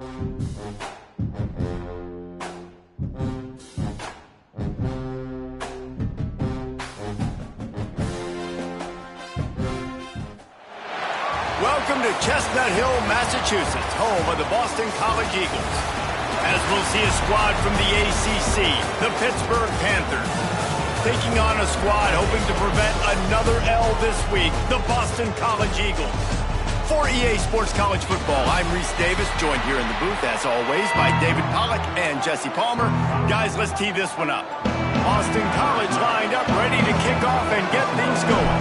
Welcome to Chestnut Hill, Massachusetts, home of the Boston College Eagles. As we'll see a squad from the ACC, the Pittsburgh Panthers, taking on a squad hoping to prevent another L this week, the Boston College Eagles. For EA Sports College Football, I'm Reese Davis, joined here in the booth, as always, by David Pollack and Jesse Palmer. Guys, let's tee this one up. Boston College lined up, ready to kick off and get things going.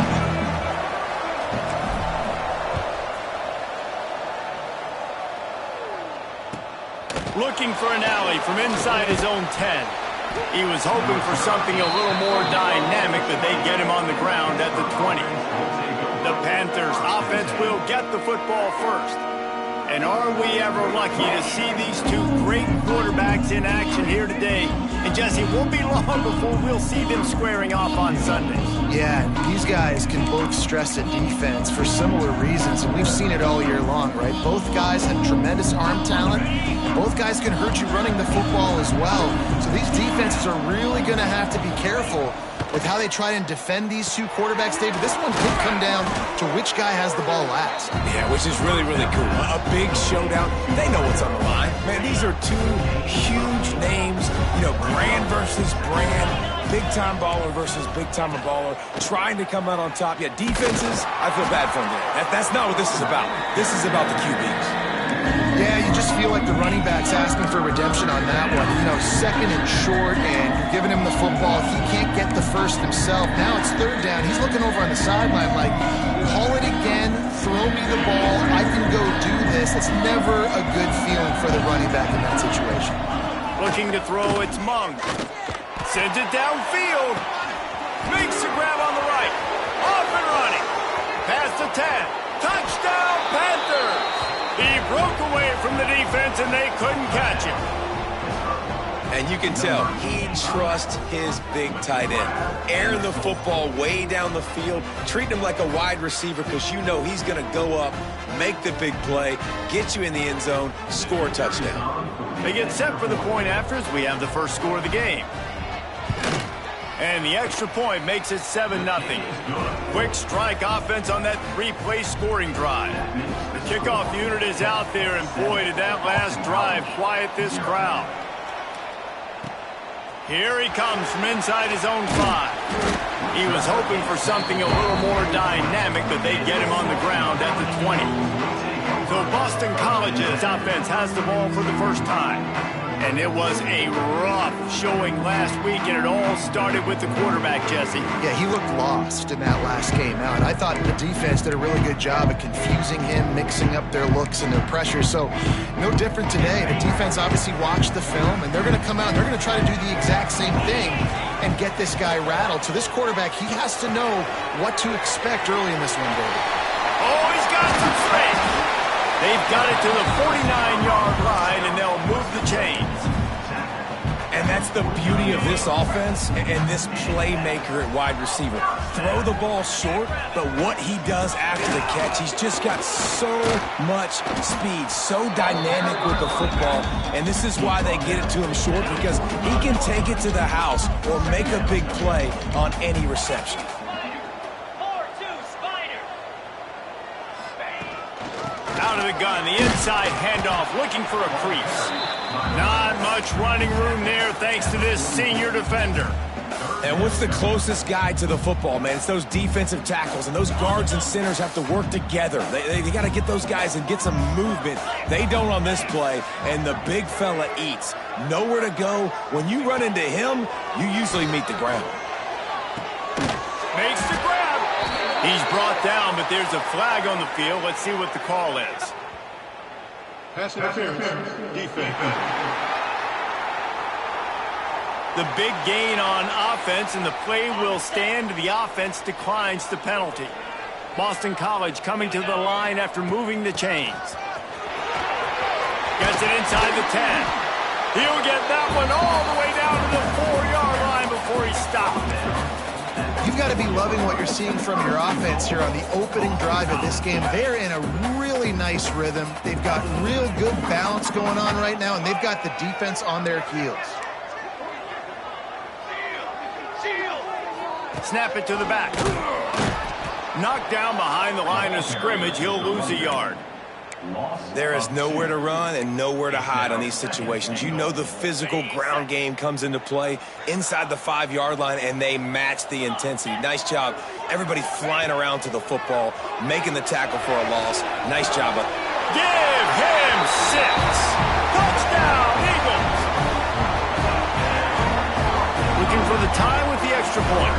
Looking for an alley from inside his own 10. He was hoping for something a little more dynamic, but they get him on the ground at the 20. The Panthers offense will get the football first. And are we ever lucky to see these two great quarterbacks in action here today? And Jesse, it won't be long before we'll see them squaring off on Sundays. Yeah, these guys can both stress a defense for similar reasons, and we've seen it all year long, right? Both guys have tremendous arm talent. Both guys can hurt you running the football as well. So these defenses are really going to have to be careful with how they try and defend these two quarterbacks, David. This one could come down to which guy has the ball last. Yeah, which is really, really cool. A big showdown. They know what's on the line. Man, these are two huge names. You know, brand versus brand. Big-time baller versus big-time baller. Trying to come out on top. Yeah, defenses, I feel bad for them. That's not what this is about. This is about the QBs. Yeah, you just feel like the running back's asking for redemption on that one. You know, second and short, and you're giving him the football. He can't get the first himself. Now it's third down. He's looking over on the sideline like, call it again, throw me the ball, I can go do this. It's never a good feeling for the running back in that situation. Looking to throw, it's Monk. Sends it downfield. Makes the grab on the right. Off and running. Past the 10. Touchdown, Panthers! He broke away from the defense, and they couldn't catch him. And you can tell he trusts his big tight end. Airing the football way down the field, treating him like a wide receiver because you know he's going to go up, make the big play, get you in the end zone, score a touchdown. They get set for the point after as we have the first score of the game. And the extra point makes it 7-0. Quick strike offense on that three-play scoring drive. The kickoff unit is out there, and boy, did that last drive quiet this crowd. Here he comes from inside his own 5. He was hoping for something a little more dynamic, but they get him on the ground at the 20. So Boston College's offense has the ball for the first time. And it was a rough showing last week, and it all started with the quarterback, Jesse. Yeah, he looked lost in that last game out. I thought the defense did a really good job of confusing him, mixing up their looks and their pressure. So no different today. The defense obviously watched the film, and they're going to come out and they're going to try to do the exact same thing and get this guy rattled. So this quarterback, he has to know what to expect early in this one, David. Oh, he's got some strength. They've got it to the 49-yard line, and they'll move the chains. And that's the beauty of this offense and this playmaker at wide receiver. Throw the ball short, but what he does after the catch, he's just got so much speed, so dynamic with the football. And this is why they get it to him short, because he can take it to the house or make a big play on any reception. Out of the gun, the inside handoff, looking for a crease. Not much running room there thanks to this senior defender. And what's the closest guy to the football, man? It's those defensive tackles, and those guards and centers have to work together. They got to get those guys and get some movement. They don't on this play, and the big fella eats. Nowhere to go. When you run into him, you usually meet the ground. Makes the grab. He's brought down, but there's a flag on the field. Let's see what the call is. Pass interference. Defense. The big gain on offense, and the play will stand. The offense declines the penalty. Boston College coming to the line after moving the chains. Gets it inside the 10. He'll get that one all the way down to the 4-yard line before he stops it. You've got to be loving what you're seeing from your offense here on the opening drive of this game. They're in a really really nice rhythm. They've got real good balance going on right now, and they've got the defense on their heels. Snap it to the back. Knocked down behind the line of scrimmage. He'll lose a yard. There is nowhere to run and nowhere to hide on these situations. You know the physical ground game comes into play inside the 5-yard line, and they match the intensity. Nice job. Everybody flying around to the football, making the tackle for a loss. Nice job. Give him 6. Touchdown, Eagles. Looking for the tie with the extra point.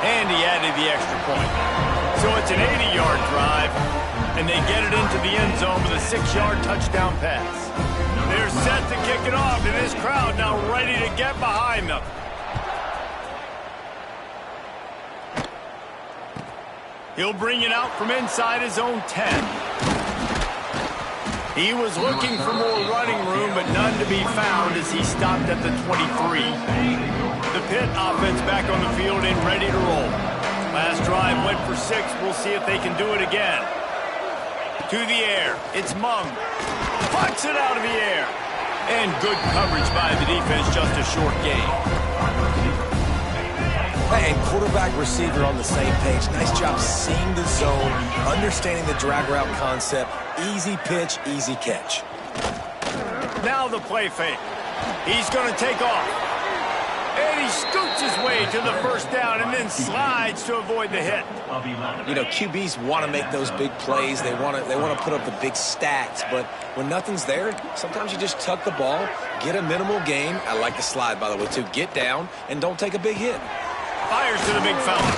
And he added the extra point. So it's an 80-yard drive, and they get it into the end zone with a 6-yard touchdown pass. They're set to kick it off, and this crowd now ready to get behind them. He'll bring it out from inside his own 10. He was looking for more running room, but none to be found as he stopped at the 23. The Pitt offense back on the field and ready to roll. Last drive went for 6. We'll see if they can do it again. To the air. It's Mung. Puts it out of the air. And good coverage by the defense, just a short gain. And quarterback receiver on the same page. Nice job seeing the zone, understanding the drag route concept. Easy pitch, easy catch. Now the play fake. He's going to take off. And he scoots his way to the first down and then slides to avoid the hit. You know, QBs want to make those big plays. They want to put up the big stats. But when nothing's there, sometimes you just tuck the ball, get a minimal gain. I like the slide, by the way, too. Get down and don't take a big hit. Fires to the big fella.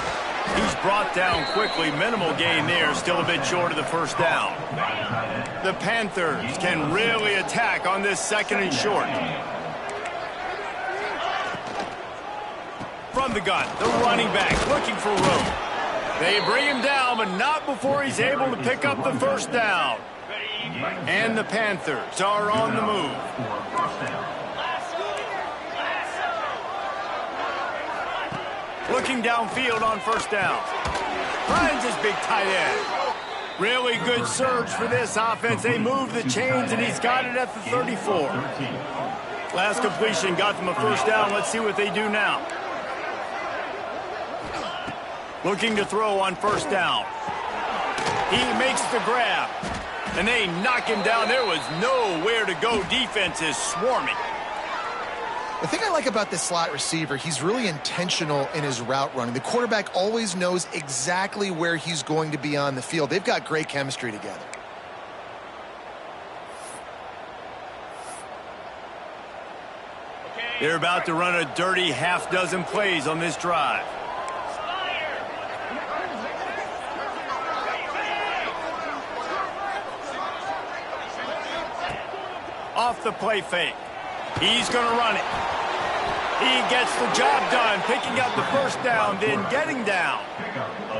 He's brought down quickly. Minimal gain there. Still a bit short of the first down. The Panthers can really attack on this 2nd and short. From the gun, the running back looking for room. They bring him down, but not before he's able to pick up the first down. And the Panthers are on the move. Looking downfield on first down. Finds his big tight end. Really good surge for this offense. They move the chains, and he's got it at the 34. Last completion got them a first down. Let's see what they do now. Looking to throw on first down. He makes the grab. And they knock him down. There was nowhere to go. Defense is swarming. The thing I like about this slot receiver, he's really intentional in his route running. The quarterback always knows exactly where he's going to be on the field. They've got great chemistry together. They're about to run a dirty half-dozen plays on this drive. Off the play fake. He's going to run it. He gets the job done, picking up the first down, then getting down.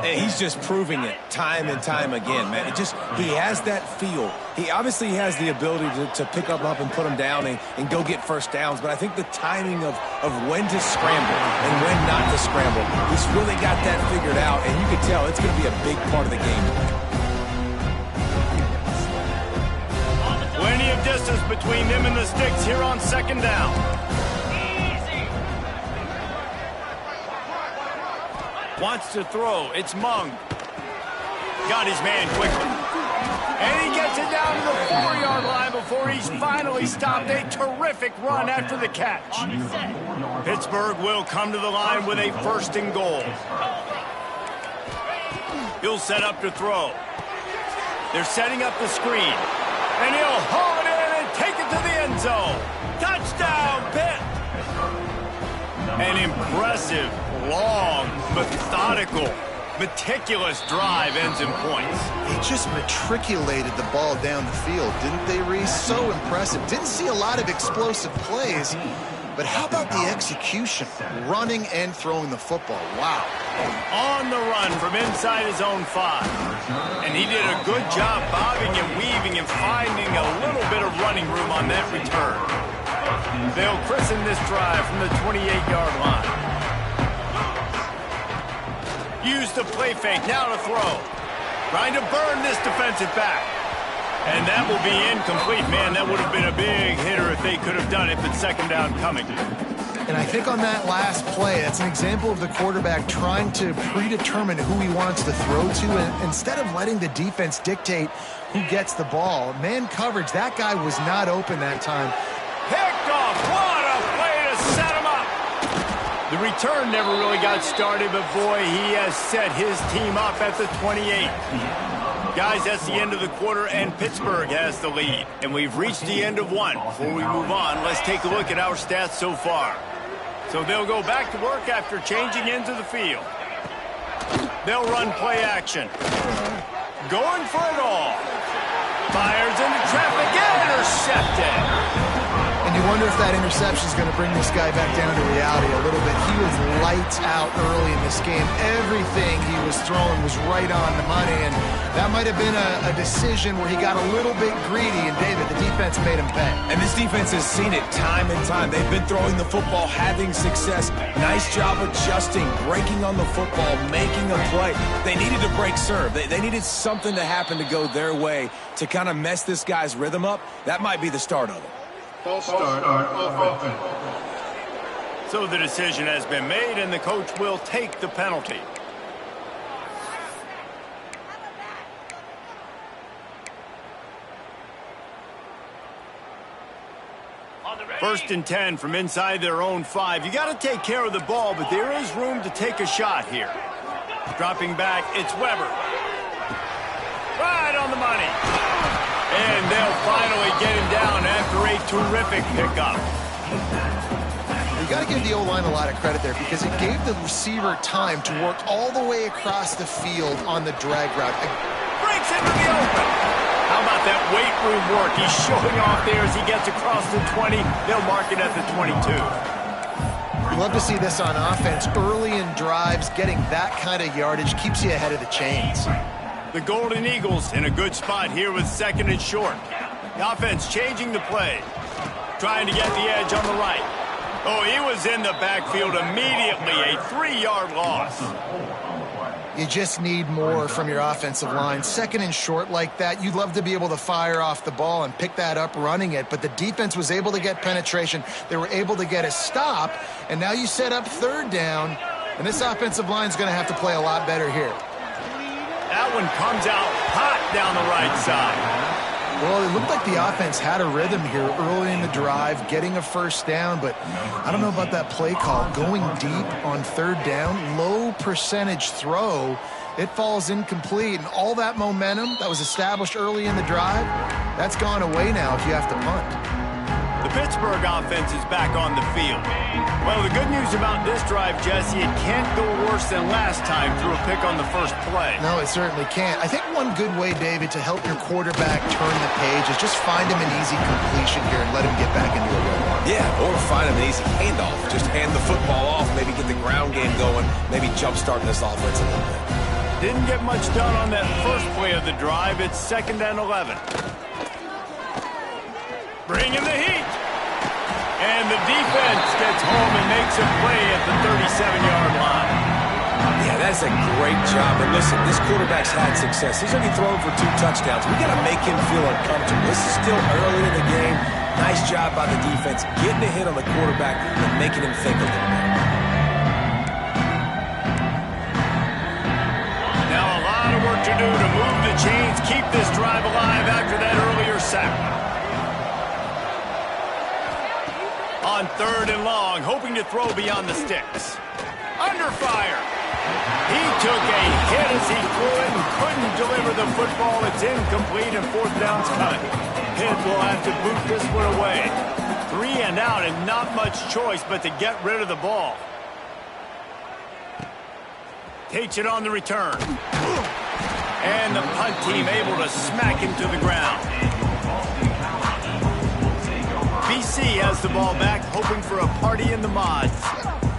And he's just proving it time and time again, man. He has that feel. He obviously has the ability to pick up and put them down and go get first downs, but I think the timing of when to scramble and when not to scramble, he's really got that figured out, and you can tell it's going to be a big part of the game. Plenty of distance between them and the sticks here on 2nd down. Wants to throw. It's Mung. Got his man quickly. And he gets it down to the 4-yard line before he's finally stopped. A terrific run after the catch. Pittsburgh will come to the line with a 1st and goal. He'll set up to throw. They're setting up the screen. And he'll haul it in and take it to the end zone. Touchdown, Pitt! An impressive, long, methodical, meticulous drive ends in points. They just matriculated the ball down the field, didn't they, Reese? So impressive. Didn't see a lot of explosive plays, but how about the execution? Running and throwing the football. Wow. On the run from inside his own 5. And he did a good job bobbing and weaving and finding a little bit of running room on that return. They'll christen this drive from the 28-yard line. Use the play fake, now to throw. Trying to burn this defensive back. And that will be incomplete. Man, that would have been a big hitter if they could have done it, but second down coming. And I think on that last play, that's an example of the quarterback trying to predetermine who he wants to throw to, and instead of letting the defense dictate who gets the ball. Man coverage, that guy was not open that time. Picked off. What a play to set him up. The return never really got started, but boy, he has set his team up at the 28. Guys, that's the end of the quarter, and Pittsburgh has the lead. And we've reached the end of one. Before we move on, let's take a look at our stats so far. So they'll go back to work after changing into the field. They'll run play action. Going for it all. Fires into traffic, intercepted. And you wonder if that interception is going to bring this guy back down to reality a little bit. He was lights out early in this game. Everything he was throwing was right on the money, and that might have been a decision where he got a little bit greedy, and David, the defense made him pay. And this defense has seen it time and time. They've been throwing the football, having success. Nice job adjusting, breaking on the football, making a play. They needed to break serve. They needed something to happen to go their way to kind of mess this guy's rhythm up. That might be the start of it. False start offense. So the decision has been made, and the coach will take the penalty. First and 10 from inside their own 5. You got to take care of the ball, but there is room to take a shot here. Dropping back, it's Weber. Right on the money. And they'll finally get him down after a terrific pickup. You got to give the O-line a lot of credit there because it gave the receiver time to work all the way across the field on the drag route. Breaks into the open. How about that weight room work? He's showing off there as he gets across the 20. They'll mark it at the 22. You love to see this on offense. Early in drives, getting that kind of yardage keeps you ahead of the chains. The Golden Eagles in a good spot here with second and short. The offense changing the play. Trying to get the edge on the right. Oh, he was in the backfield immediately. A 3-yard loss. You just need more from your offensive line. Second and short like that, you'd love to be able to fire off the ball and pick that up running it, but the defense was able to get penetration. They were able to get a stop, and now you set up third down, and this offensive line is going to have to play a lot better here. That one comes out hot down the right side. Well, it looked like the offense had a rhythm here early in the drive, getting a first down, but I don't know about that play call. Going deep on third down, low percentage throw, it falls incomplete, and all that momentum that was established early in the drive, that's gone away now if you have to punt. The Pittsburgh offense is back on the field. Well, the good news about this drive, Jesse, it can't go worse than last time through a pick on the first play. No, it certainly can't. I think one good way, David, to help your quarterback turn the page is just find him an easy completion here and let him get back into a rhythm. Yeah, or find him an easy handoff. Just hand the football off, maybe get the ground game going, maybe jumpstart this offense a little bit. Didn't get much done on that first play of the drive. It's 2nd and 11. Bringing the heat. And the defense gets home and makes a play at the 37-yard line. Yeah, that's a great job. And listen, this quarterback's had success. He's already thrown for 2 touchdowns. We got to make him feel uncomfortable. This is still early in the game. Nice job by the defense, getting a hit on the quarterback and making him think a little bit. Now a lot of work to do to move the chains, keep this drive alive after that earlier sack. On 3rd and long, hoping to throw beyond the sticks. Under fire. He took a hit as he threw it and couldn't deliver the football. It's incomplete and 4th down's cut. Pitt will have to boot this one away. 3 and out and not much choice but to get rid of the ball. Takes it on the return. And the punt team able to smack him to the ground. BC has the ball back, hoping for a party in the mods.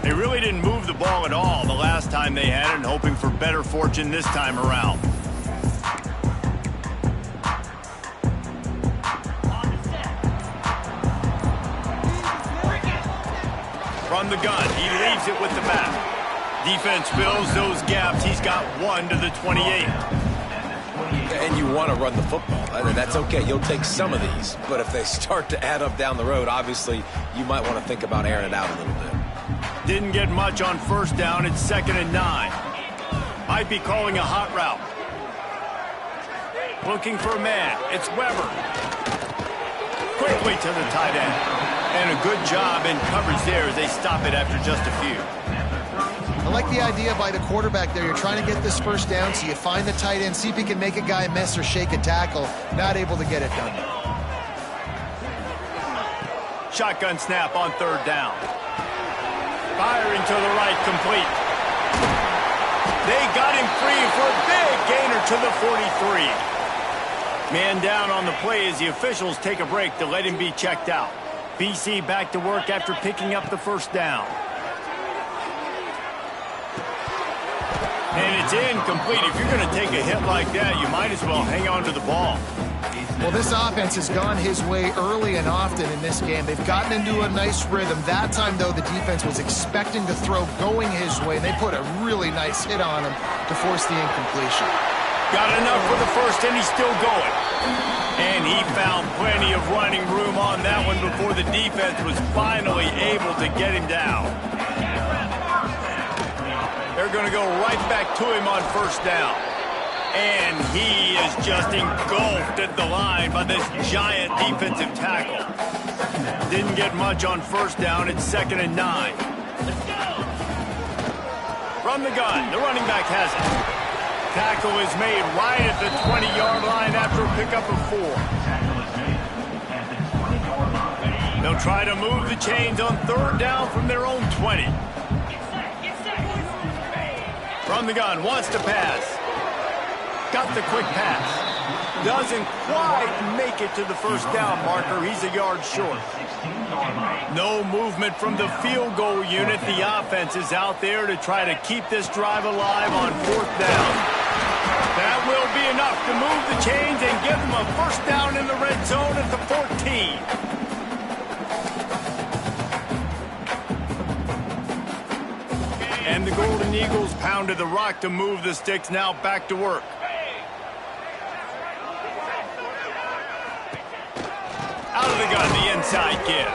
They really didn't move the ball at all the last time they had it, and hoping for better fortune this time around. From the gun, he leaves it with the back. Defense fills those gaps. He's got 1 to the 28. And you want to run the football. That's okay. You'll take some of these. But if they start to add up down the road, obviously, you might want to think about airing it out a little bit. Didn't get much on first down. It's 2nd and 9. Might be calling a hot route. Looking for a man. It's Weber. Quickly to the tight end. And a good job in coverage there as they stop it after just a few. I like the idea by the quarterback there. You're trying to get this first down, so you find the tight end, see if he can make a guy miss or shake a tackle. Not able to get it done. Shotgun snap on 3rd down. Firing to the right, complete. They got him free for a big gainer to the 43. Man down on the play as the officials take a break to let him be checked out. BC back to work after picking up the first down. And it's incomplete. If you're going to take a hit like that, you might as well hang on to the ball. Well, this offense has gone his way early and often in this game. They've gotten into a nice rhythm. That time, though, the defense was expecting to throw going his way. They put a really nice hit on him to force the incompletion. Got enough for the first, and he's still going. And he found plenty of running room on that one before the defense was finally able to get him down. They're going to go right back to him on first down. And he is just engulfed at the line by this giant defensive tackle. Didn't get much on first down. It's 2nd and 9. From the gun, the running back has it. Tackle is made right at the 20-yard line after a pickup of 4. They'll try to move the chains on 3rd down from their own 20. From the gun, wants to pass. Got the quick pass. Doesn't quite make it to the first down marker. He's a yard short. No movement from the field goal unit. The offense is out there to try to keep this drive alive on 4th down. That will be enough to move the chains and give them a first down in the red zone at the 14. And the Golden Eagles pounded the rock to move the sticks. Now back to work. Out of the gun, the inside give.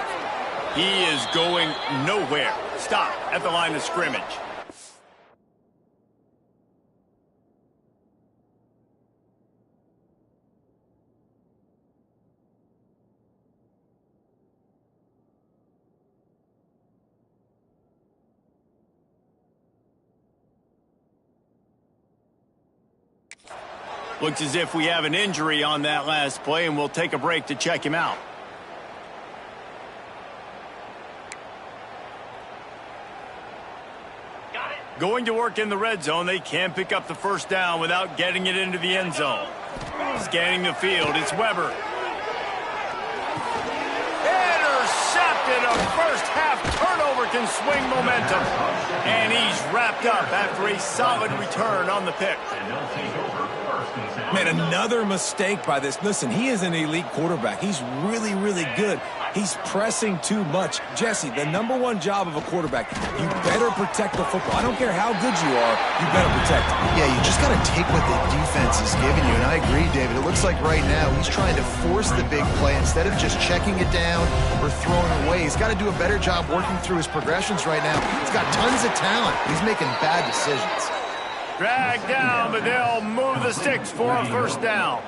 He is going nowhere. Stop at the line of scrimmage. Looks as if we have an injury on that last play, and we'll take a break to check him out. Going to work in the red zone. They can't pick up the first down without getting it into the end zone. Scanning the field, it's Weber. Intercepted. A first half turnover can swing momentum. And he's wrapped up after a solid return on the pick. Man, another mistake by this. Listen, he is an elite quarterback. He's really, really good. He's pressing too much. Jesse, the #1 job of a quarterback, you better protect the football. I don't care how good you are, you better protect it. Yeah, you just got to take what the defense is giving you, and I agree, David. It looks like right now he's trying to force the big play instead of just checking it down or throwing away. He's got to do a better job working through his progressions right now. He's got tons of talent. He's making bad decisions. Dragged down, but they'll move the sticks for a first down.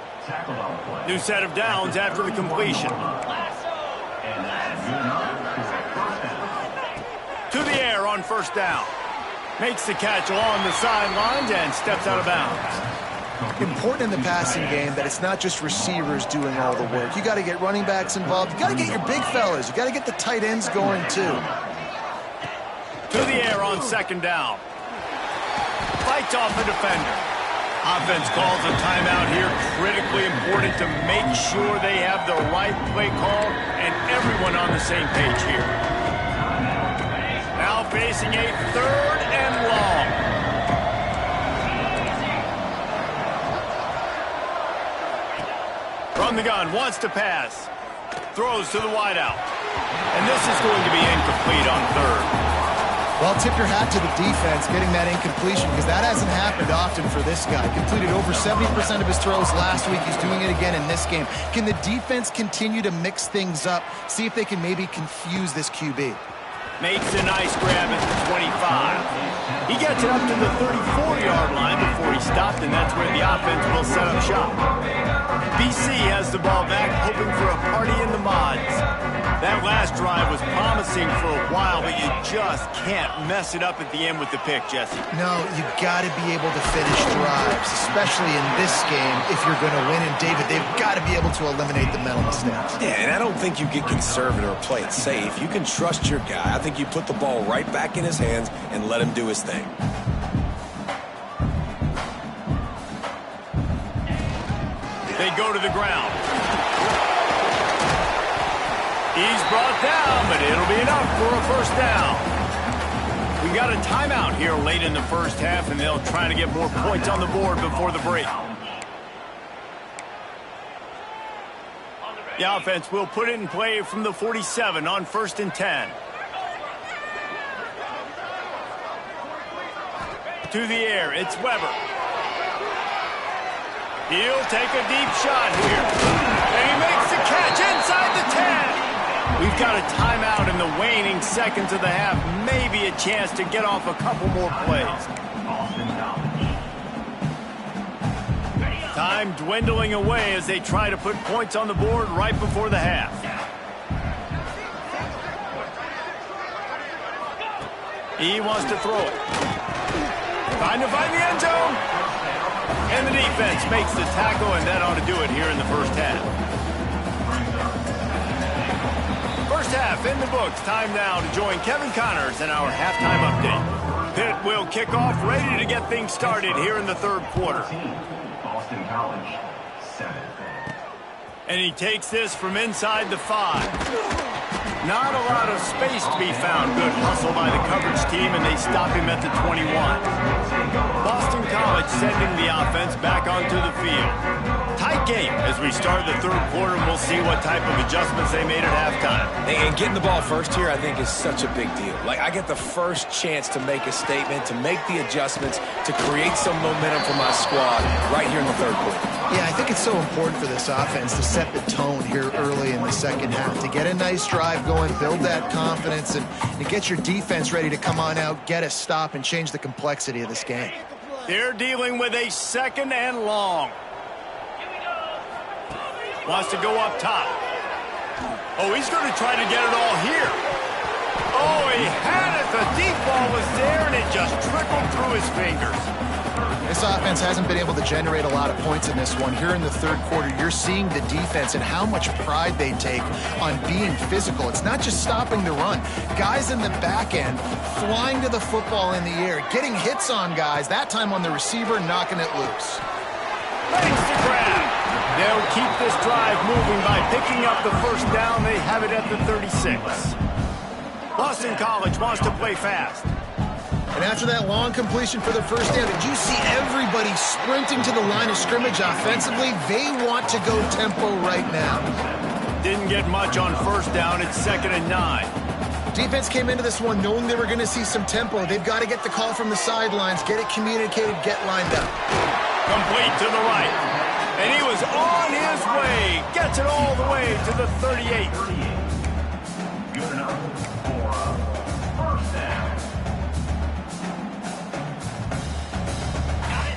New set of downs after the completion. To the air on first down. Makes the catch along the sidelines and steps out of bounds. Important in the passing game that it's not just receivers doing all the work. You got to get running backs involved. You got to get your big fellas. You got to get the tight ends going too. To the air on second down. Fights off the defender. Offense calls a timeout here. Critically important to make sure they have the right play call and everyone on the same page here. Now facing a 3rd and long. From the gun, wants to pass. Throws to the wideout. And this is going to be incomplete on 3rd. Well, tip your hat to the defense getting that incompletion because that hasn't happened often for this guy. Completed over 70% of his throws last week. He's doing it again in this game. Can the defense continue to mix things up? See if they can maybe confuse this QB. Makes a nice grab at the 25. He gets it up to the 34-yard line before he stopped, and that's where the offense will set up shop. BC has the ball back, hoping for a party in the mods. That last drive was promising for a while, but you just can't mess it up at the end with the pick, Jesse. No, you got to be able to finish drives, especially in this game if you're going to win. And David, they've got to be able to eliminate the mental mistakes. Yeah, and I don't think you get conservative or play it safe. You can trust your guy. I think you put the ball right back in his hands and let him do his thing. They go to the ground. He's brought down, but it'll be enough for a first down. We got a timeout here late in the first half, and they'll try to get more points on the board before the break. The offense will put it in play from the 47 on 1st and 10. To the air, it's Weber. He'll take a deep shot here. And he makes the catch inside the 10. We've got a timeout in the waning seconds of the half. Maybe a chance to get off a couple more plays. Time dwindling away as they try to put points on the board right before the half. He wants to throw it. Trying to find the end zone. And the defense makes the tackle, and that ought to do it here in the first half. First half in the books. Time now to join Kevin Connors in our halftime update. Pitt will kick off, ready to get things started here in the third quarter. Boston College, 7. And he takes this from inside the 5. Not a lot of space to be found. Good hustle by the coverage team, and they stop him at the 21. Boston College sending the offense back onto the field. Tight game as we start the third quarter, and we'll see what type of adjustments they made at halftime. And getting the ball first here, I think, is such a big deal. Like, I get the first chance to make a statement, to make the adjustments, to create some momentum for my squad right here in the third quarter. Yeah, I think it's so important for this offense to set the tone here early in the second half, to get a nice drive going, build that confidence, and get your defense ready to come on out, get a stop, and change the complexity of this game. They're dealing with a 2nd and long. Wants to go up top. Oh, he's going to try to get it all here. Oh, he had it. The deep ball was there, and it just trickled through his fingers. This offense hasn't been able to generate a lot of points in this one. Here in the third quarter, you're seeing the defense and how much pride they take on being physical. It's not just stopping the run. Guys in the back end flying to the football in the air, getting hits on guys, that time on the receiver, knocking it loose. Thanks to grab. They'll keep this drive moving by picking up the first down. They have it at the 36. Boston College wants to play fast. And after that long completion for the first down, did you see everybody sprinting to the line of scrimmage offensively? They want to go tempo right now. Didn't get much on first down. It's 2nd and 9. Defense came into this one knowing they were going to see some tempo. They've got to get the call from the sidelines, get it communicated, get lined up. Complete to the right. And he was on his way. Gets it all the way to the 38.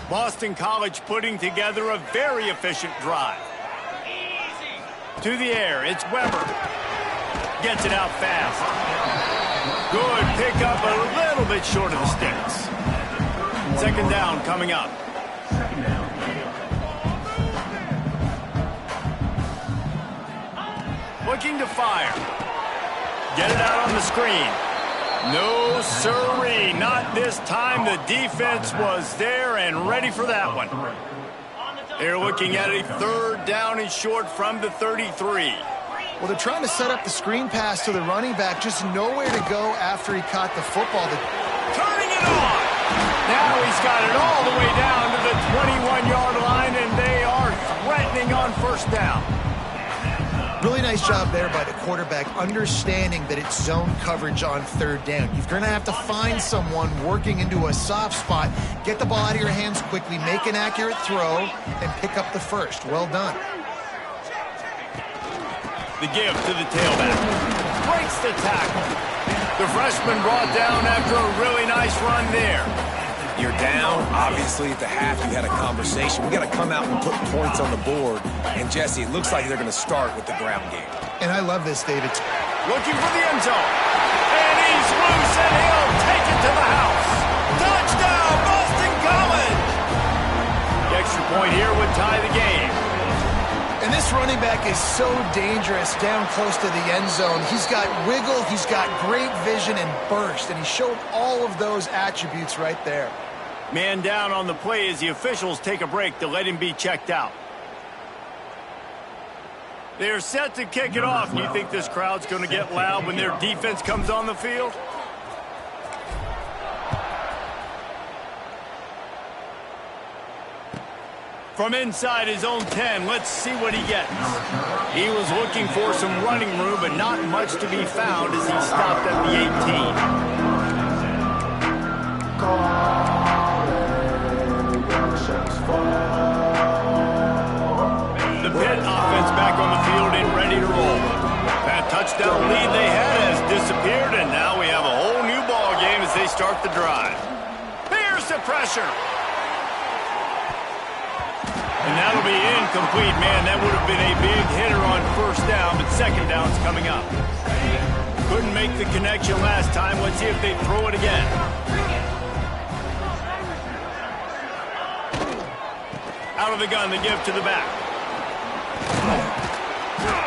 Boston College putting together a very efficient drive. To the air, it's Weber. Gets it out fast. Good pickup, a little bit short of the sticks. 2nd down coming up. Looking to fire. Get it out on the screen. No sirree, not this time. The defense was there and ready for that one. They're looking at a 3rd down and short from the 33. Well, they're trying to set up the screen pass to the running back, just nowhere to go after he caught the football. Turning it on. Now he's got it all the way down to the 21-yard line, and they are threatening on first down. Really nice job there by the quarterback, understanding that it's zone coverage on third down. You're going to have to find someone working into a soft spot, get the ball out of your hands quickly, make an accurate throw, and pick up the first. Well done. The give to the tailback. Breaks the tackle. The freshman brought down after a really nice run there. You're down. Obviously, at the half, you had a conversation. We got to come out and put points on the board. And, Jesse, it looks like they're going to start with the ground game. And I love this, David. Looking for the end zone. And he's loose, and he'll take it to the house. Touchdown, Boston College! The extra point here would tie the game. And this running back is so dangerous down close to the end zone. He's got wiggle, he's got great vision and burst, and he showed all of those attributes right there. Man down on the play as the officials take a break to let him be checked out. They're set to kick it off. Do you think this crowd's going to get loud when their defense comes on the field? From inside his own 10, let's see what he gets. He was looking for some running room, but not much to be found as he stopped at the 18. The Pitt offense back on the field and ready to roll. That touchdown lead they had has disappeared, and now we have a whole new ball game as they start the drive. Here's the pressure. And that'll be incomplete. Man, that would have been a big hitter on first down, but second down's coming up. Couldn't make the connection last time. Let's see if they throw it again. Out of the gun, the give to the back.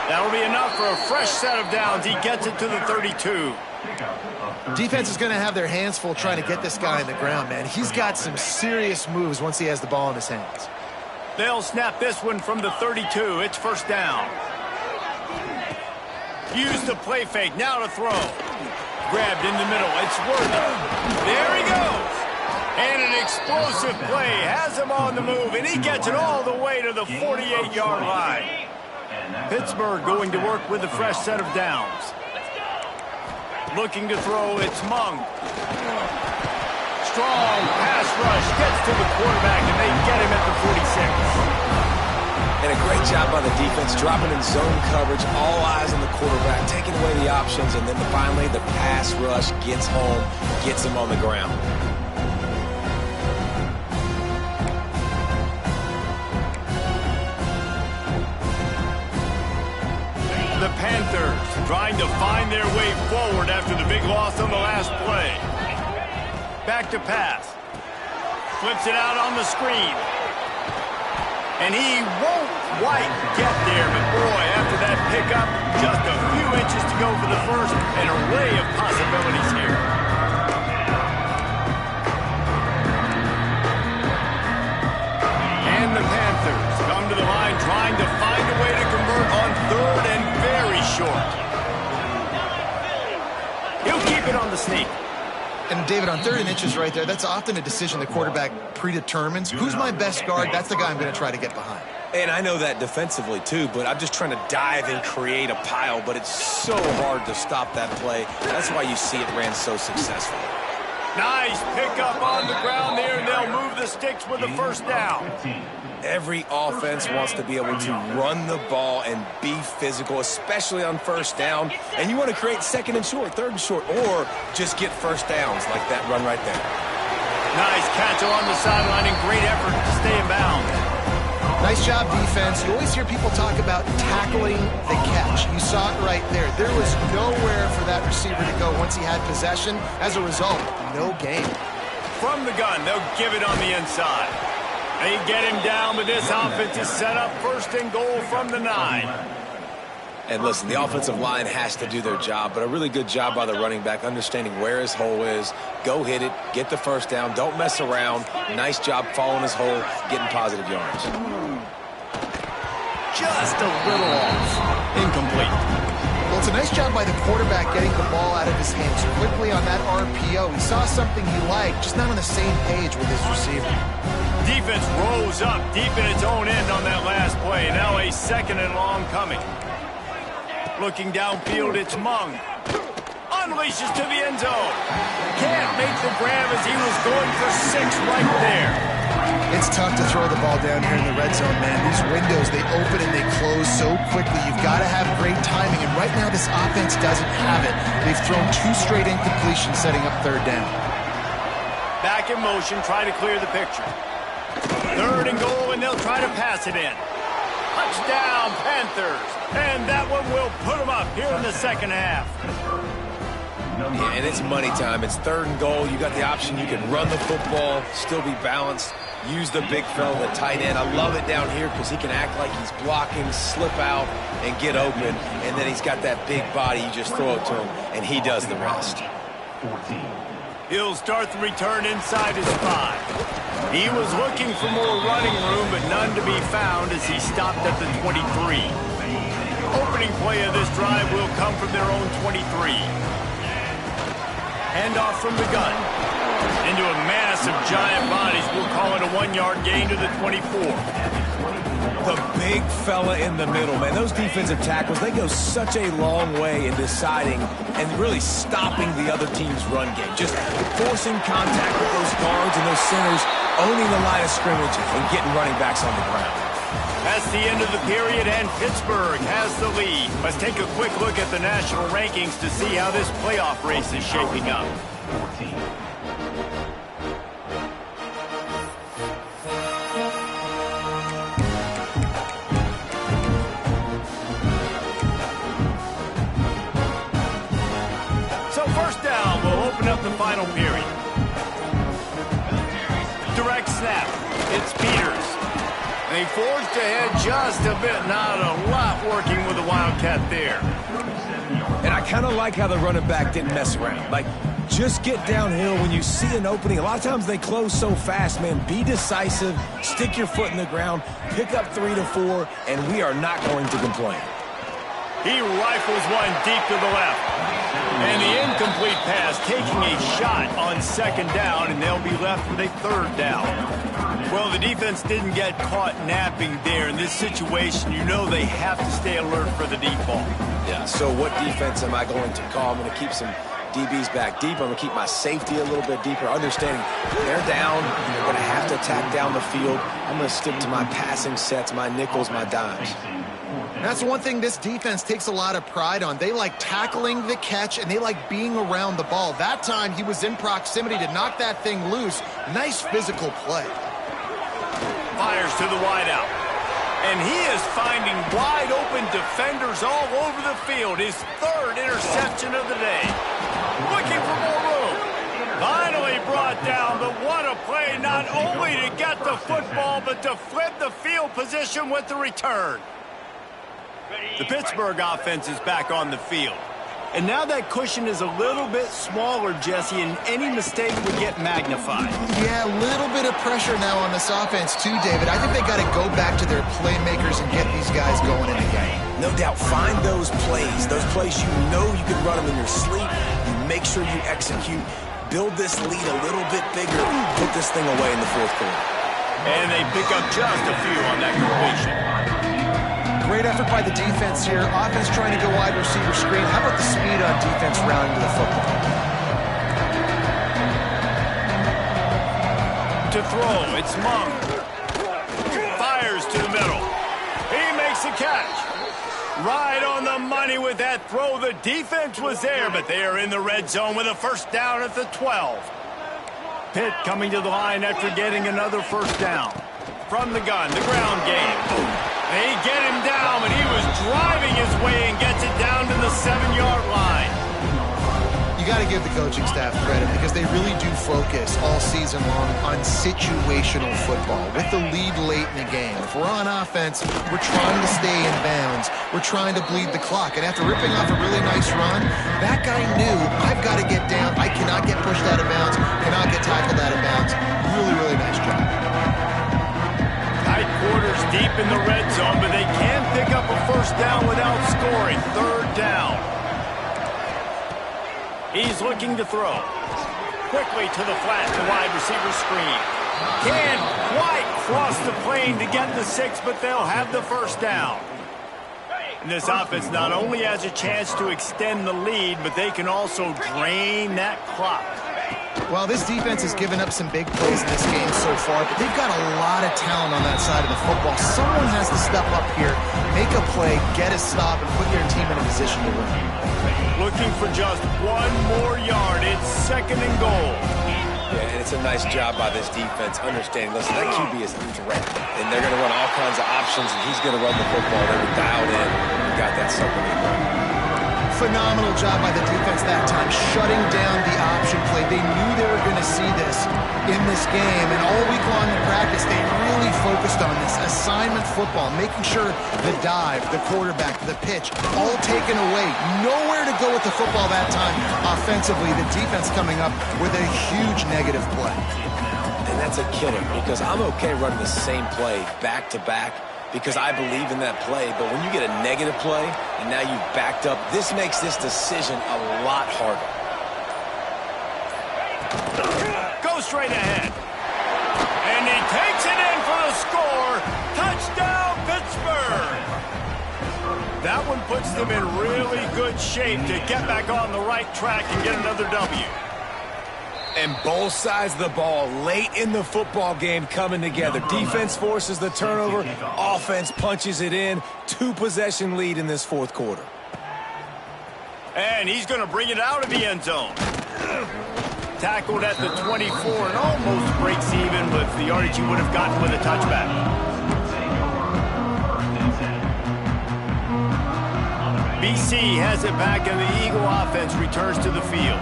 That'll be enough for a fresh set of downs. He gets it to the 32. Defense is going to have their hands full trying to get this guy on the ground, man. He's got some serious moves once he has the ball in his hands. They'll snap this one from the 32. It's first down. Use the play fake. Now to throw. Grabbed in the middle. It's worthy. There he goes. And an explosive play has him on the move, and he gets it all the way to the 48-yard line. Pittsburgh going to work with a fresh set of downs. Looking to throw, it's Monk. Strong pass rush gets to the quarterback, and they get him at the 46. And a great job by the defense, dropping in zone coverage, all eyes on the quarterback, taking away the options, and then finally the pass rush gets home, gets him on the ground. The Panthers trying to find their way forward after the big loss on the last play. Back to pass. Flips it out on the screen. And he won't quite get there, but boy, after that pickup, just a few inches to go for the first. An array of possibilities here. And the Panthers come to the line trying to find a way to convert on third and very short. He'll keep it on the sneak. And, David, on third and inches right there, that's often a decision the quarterback predetermines. Who's my best guard? That's the guy I'm going to try to get behind. And I know that defensively, too, but I'm just trying to dive and create a pile, but it's so hard to stop that play. That's why you see it ran so successfully. Nice pickup on the ground there, and they'll move the sticks with the first down. Every offense wants to be able to run the ball and be physical, especially on first down. And you want to create second and short, third and short, or just get first downs like that run right there. Nice catch along the sideline and great effort to stay in bounds. Nice job, defense. You always hear people talk about tackling the catch. You saw it right there. There was nowhere for that receiver to go once he had possession. As a result, no gain. From the gun, they'll give it on the inside. They get him down, but this offense is set up first and goal from the 9. And listen, the offensive line has to do their job, but a really good job by the running back, understanding where his hole is. Go hit it, get the first down, don't mess around. Nice job following his hole, getting positive yards. Just a little off. Incomplete. Well, it's a nice job by the quarterback getting the ball out of his hands quickly on that RPO. He saw something he liked, just not on the same page with his receiver. Defense rose up deep in its own end on that last play. Now a second and long coming. Looking downfield, it's Mung. Unleashes to the end zone. Can't make the grab as he was going for 6 right there. It's tough to throw the ball down here in the red zone, man. These windows, they open and they close so quickly. You've got to have great timing, and right now this offense doesn't have it. They've thrown 2 straight incompletions setting up 3rd down. Back in motion, try to clear the picture. 3rd and goal, and they'll try to pass it in. Touchdown, Panthers. And that one will put them up here in the second half. Yeah, and it's money time. It's 3rd and goal. You got the option. You can run the football, still be balanced, use the big fella, the tight end. I love it down here because he can act like he's blocking, slip out, and get open. And then he's got that big body. You just throw it to him, and he does the rest. 14. He'll start the return inside his 5. He was looking for more running room, but none to be found as he stopped at the 23. Opening play of this drive will come from their own 23. Handoff from the gun. Into a mass of giant bodies. We'll call it a 1-yard gain to the 24. The big fella in the middle, man. Those defensive tackles, they go such a long way in deciding and really stopping the other team's run game. Just forcing contact with those guards and those centers, owning the line of scrimmage and getting running backs on the ground. That's the end of the period, and Pittsburgh has the lead. Let's take a quick look at the national rankings to see how this playoff race is shaping up. 14. So first down, we'll open up the final period. Direct snap. It's Peters. They forged ahead just a bit. Not a lot working with the Wildcat there. And I kind of like how the running back didn't mess around. Like, just get downhill when you see an opening. A lot of times they close so fast, man. Be decisive, stick your foot in the ground, pick up 3 to 4, and we are not going to complain. He rifles one deep to the left. And the incomplete pass taking a shot on 2nd down, and they'll be left with a 3rd down. Well, the defense didn't get caught napping there. In this situation, you know they have to stay alert for the deep ball. Yeah, so what defense am I going to call? I'm going to keep some DBs back deep. I'm going to keep my safety a little bit deeper, understanding they're down. They're going to have to attack down the field. I'm going to stick to my passing sets, my nickels, my dimes. That's one thing this defense takes a lot of pride on. They like tackling the catch, and they like being around the ball. That time, he was in proximity to knock that thing loose. Nice physical play. Fires to the wideout. And he is finding wide open defenders all over the field. His 3rd interception of the day. Looking for more room. Finally brought down, but what a play, not only to get the football, but to flip the field position with the return. The Pittsburgh offense is back on the field. And now that cushion is a little bit smaller, Jesse, and any mistake would get magnified. Yeah, a little bit of pressure now on this offense too, David. I think they got to go back to their playmakers and get these guys going in the game. No doubt, find those plays you know you can run them in your sleep. You make sure you execute. Build this lead a little bit bigger. Put this thing away in the 4th quarter. And they pick up just a few on that completion. Great effort by the defense here. Offense trying to go wide receiver screen. How about the speed on defense rounding to the football? To throw, it's Mung. Fires to the middle. He makes the catch. Right on the money with that throw. The defense was there, but they are in the red zone with a 1st down at the 12. Pitt coming to the line after getting another 1st down. From the gun, the ground game. They get him down, but he was driving his way and gets it down to the 7-yard line. You got to give the coaching staff credit because they really do focus all season long on situational football with the lead late in the game. If we're on offense, we're trying to stay in bounds. We're trying to bleed the clock. And after ripping off a really nice run, that guy knew, I've got to get down. I cannot get pushed out of bounds, cannot get tackled out of bounds. Really, really nice job. Tight quarters deep in the red zone, but they can pick up a 1st down without scoring. 3rd down. He's looking to throw. Quickly to the flat, the wide receiver screen. Can't quite cross the plane to get the 6, but they'll have the 1st down. And this offense not only has a chance to extend the lead, but they can also drain that clock. Well, this defense has given up some big plays in this game so far, but they've got a lot of talent on that side of the football. Someone has to step up here, make a play, get a stop, and put their team in a position to win. Looking for just one more yard. It's 2nd and goal. Yeah, and it's a nice job by this defense understanding, listen, that QB is a threat, and they're going to run all kinds of options, and he's going to run the football. They were dialed in and got that second and goal. Phenomenal job by the defense that time, shutting down the option play. They knew they were going to see this in this game, and all week long in practice, they really focused on this assignment football, making sure the dive, the quarterback, the pitch, all taken away. Nowhere to go with the football that time. Offensively, the defense coming up with a huge negative play. And that's a killer, because I'm okay running the same play back-to-back, because I believe in that play, but when you get a negative play and now you've backed up, this makes this decision a lot harder. Go straight ahead. And he takes it in for the score. Touchdown, Pittsburgh. That one puts them in really good shape to get back on the right track and get another W. And both sides of the ball late in the football game coming together. Defense forces the turnover. Offense punches it in. 2-possession lead in this fourth quarter. And he's going to bring it out of the end zone. Tackled at the 24 and almost breaks even with the yardage he would have gotten with a touchback. BC has it back and the Eagle offense returns to the field.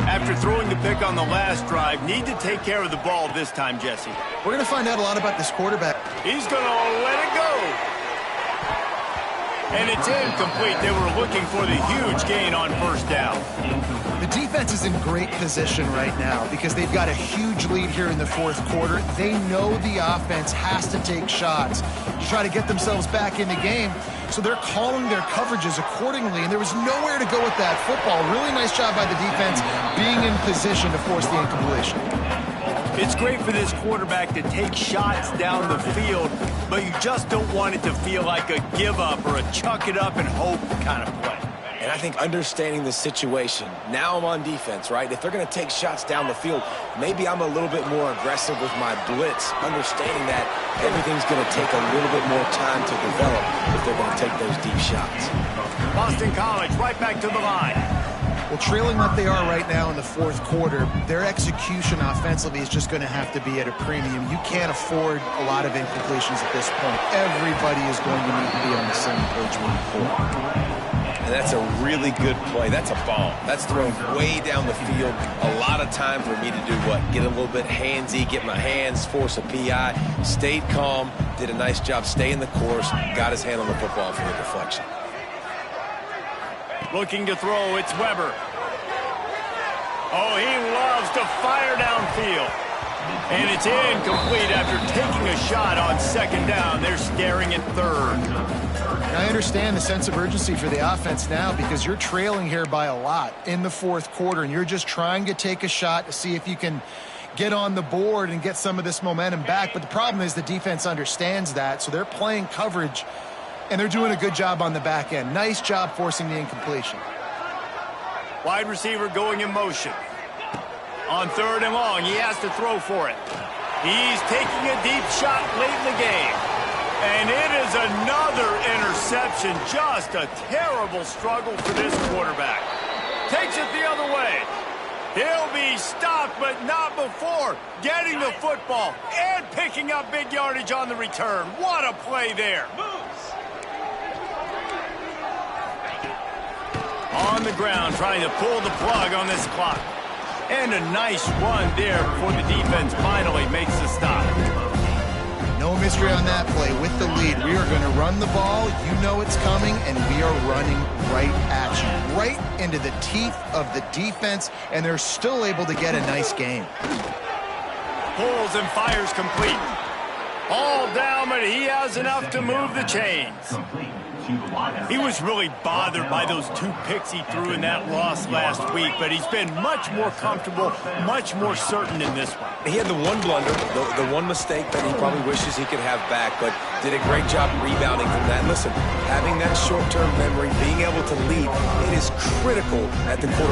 After throwing the pick on the last drive, need to take care of the ball this time, Jesse. We're going to find out a lot about this quarterback. He's going to let it go. And it's incomplete. They were looking for the huge gain on first down. The defense is in great position right now because they've got a huge lead here in the fourth quarter. They know the offense has to take shots to try to get themselves back in the game. So they're calling their coverages accordingly, and there was nowhere to go with that football. Really nice job by the defense being in position to force the incompletion. It's great for this quarterback to take shots down the field, but you just don't want it to feel like a give-up or a chuck-it-up and hope kind of play. And I think understanding the situation, now I'm on defense, right? If they're going to take shots down the field, maybe I'm a little bit more aggressive with my blitz, understanding that everything's going to take a little bit more time to develop if they're going to take those deep shots. Boston College right back to the line. Well, trailing like they are right now in the fourth quarter, their execution offensively is just going to have to be at a premium. You can't afford a lot of incompletions at this point. Everybody is going to need to be on the same page moving forward. And that's a really good play. That's a bomb. That's thrown way down the field. A lot of time for me to do what? Get a little bit handsy, get my hands, force a PI. Stayed calm, did a nice job staying the course, got his hand on the football for the deflection. Looking to throw, it's Weber. Oh, he loves to fire downfield. And it's incomplete after taking a shot on second down. They're staring at third. I understand the sense of urgency for the offense now because you're trailing here by a lot in the fourth quarter, and you're just trying to take a shot to see if you can get on the board and get some of this momentum back. But the problem is the defense understands that, so they're playing coverage, and they're doing a good job on the back end. Nice job forcing the incompletion. Wide receiver going in motion. On third and long, he has to throw for it. He's taking a deep shot late in the game. And it is another interception. Just a terrible struggle for this quarterback. Takes it the other way. He'll be stopped, but not before getting the football and picking up big yardage on the return. What a play there. On the ground, trying to pull the plug on this clock. And a nice run there before the defense finally makes the stop. No mystery on that play. With the lead, we are going to run the ball. You know it's coming, and we are running right at you. Right into the teeth of the defense, and they're still able to get a nice game. Pulls and fires complete. All down, but he has enough to move the chains. to the wideout. He was really bothered by those 2 picks he threw in that loss last week, but he's been much more comfortable, much more certain in this one. He had the one blunder, the one mistake that he probably wishes he could have back, but did a great job rebounding from that. Listen, having that short-term memory, being able to lead, it is critical at the quarterback